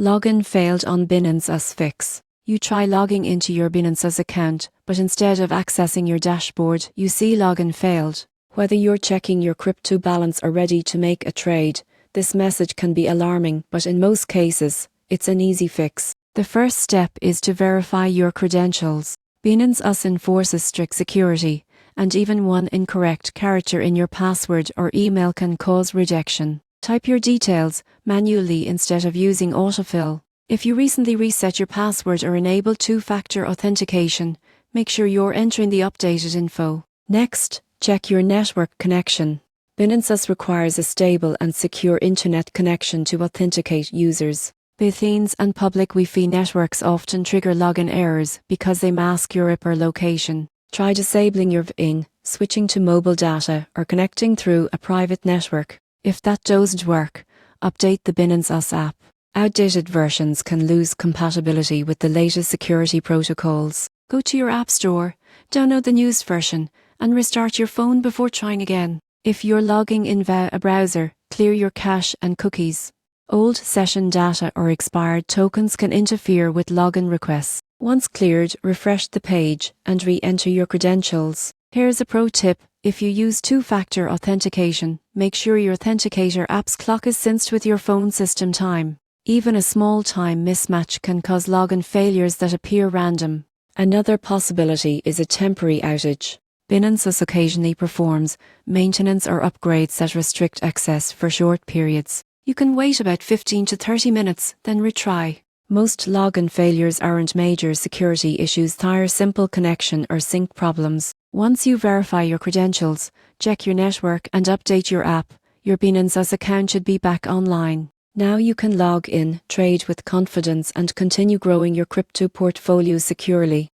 Login failed on Binance US Fix. You try logging into your Binance US account, but instead of accessing your dashboard, you see login failed. Whether you're checking your crypto balance or ready to make a trade, this message can be alarming, but in most cases, it's an easy fix. The first step is to verify your credentials. Binance US enforces strict security, and even one incorrect character in your password or email can cause rejection. Type your details manually instead of using autofill. If you recently reset your password or enabled two-factor authentication, make sure you're entering the updated info. Next, check your network connection. Binance US requires a stable and secure internet connection to authenticate users. VPNs and public Wi-Fi networks often trigger login errors because they mask your IP or location. Try disabling your VPN, switching to mobile data, or connecting through a private network. If that doesn't work, update the Binance US app. Outdated versions can lose compatibility with the latest security protocols. Go to your app store, download the newest version, and restart your phone before trying again. If you're logging in via a browser, clear your cache and cookies. Old session data or expired tokens can interfere with login requests. Once cleared, refresh the page and re-enter your credentials. Here's a pro tip. If you use two-factor authentication, make sure your authenticator app's clock is synced with your phone system time. Even a small time mismatch can cause login failures that appear random. Another possibility is a temporary outage. Binance US occasionally performs maintenance or upgrades that restrict access for short periods. You can wait about 15 to 30 minutes, then retry. Most login failures aren't major security issues, they're simple connection or sync problems. Once you verify your credentials, check your network and update your app, your Binance US account should be back online. Now you can log in, trade with confidence and continue growing your crypto portfolio securely.